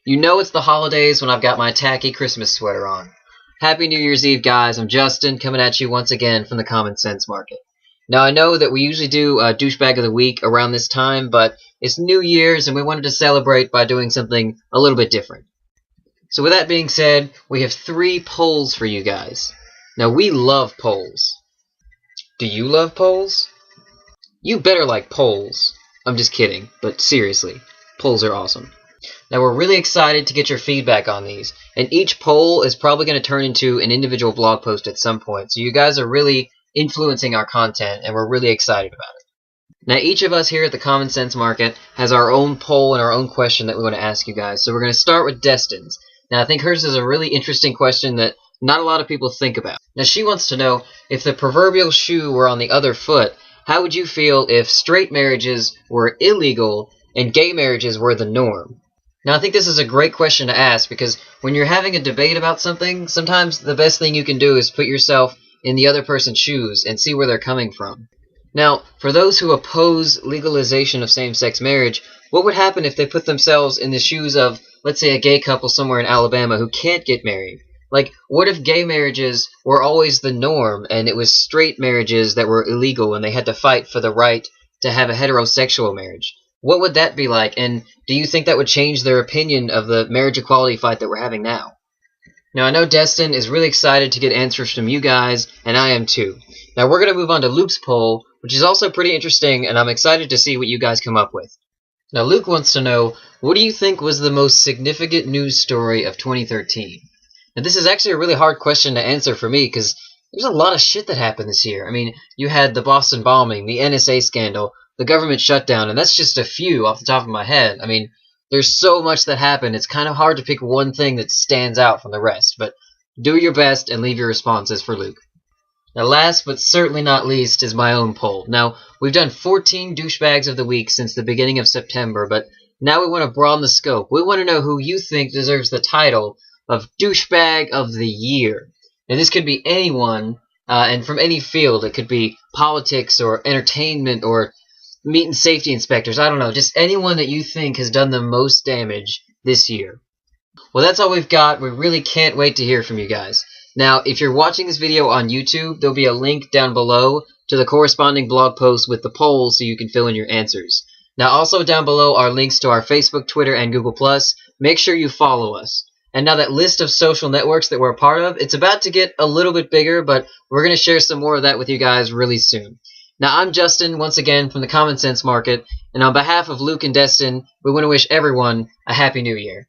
You know it's the holidays when I've got my tacky Christmas sweater on. Happy New Year's Eve, guys. I'm Justin, coming at you once again from the Common Sense Market. Now, I know that we usually do a Douchebag of the Week around this time, but it's New Year's and we wanted to celebrate by doing something a little bit different. So with that being said, we have 3 polls for you guys. Now, we love polls. Do you love polls? You better like polls. I'm just kidding, but seriously, polls are awesome. Now, we're really excited to get your feedback on these, and each poll is probably going to turn into an individual blog post at some point, so you guys are really influencing our content, and we're really excited about it. Now, each of us here at the Common Sense Market has our own poll and our own question that we want to ask you guys, so we're going to start with Destin's. Now, I think hers is a really interesting question that not a lot of people think about. Now, she wants to know, if the proverbial shoe were on the other foot, how would you feel if straight marriages were illegal and gay marriages were the norm? Now, I think this is a great question to ask because when you're having a debate about something, sometimes the best thing you can do is put yourself in the other person's shoes and see where they're coming from. Now, for those who oppose legalization of same-sex marriage, what would happen if they put themselves in the shoes of, let's say, a gay couple somewhere in Alabama who can't get married? Like, what if gay marriages were always the norm and it was straight marriages that were illegal and they had to fight for the right to have a heterosexual marriage? What would that be like, and do you think that would change their opinion of the marriage equality fight that we're having now? Now, I know Destin is really excited to get answers from you guys, and I am too. Now, we're going to move on to Luke's poll, which is also pretty interesting, and I'm excited to see what you guys come up with. Now, Luke wants to know, what do you think was the most significant news story of 2013? Now, this is actually a really hard question to answer for me, because there's a lot of shit that happened this year. I mean, you had the Boston bombing, the NSA scandal, the government shutdown, and that's just a few off the top of my head. I mean, there's so much that happened, it's kind of hard to pick one thing that stands out from the rest, but do your best and leave your responses for Luke. Now, last but certainly not least is my own poll. Now, we've done 14 douchebags of the week since the beginning of September, but now we want to broaden the scope. We want to know who you think deserves the title of Douchebag of the Year. Now, this could be anyone, and from any field. It could be politics or entertainment or meat and safety inspectors, I don't know, just anyone that you think has done the most damage this year. Well, that's all we've got. We really can't wait to hear from you guys. Now, if you're watching this video on YouTube, there'll be a link down below to the corresponding blog post with the poll so you can fill in your answers. Now, also down below are links to our Facebook, Twitter, and Google+. Make sure you follow us. And now that list of social networks that we're a part of, it's about to get a little bit bigger, but we're going to share some more of that with you guys really soon. Now, I'm Justin, once again, from the Common Sense Market, and on behalf of Luke and Destin, we want to wish everyone a Happy New Year.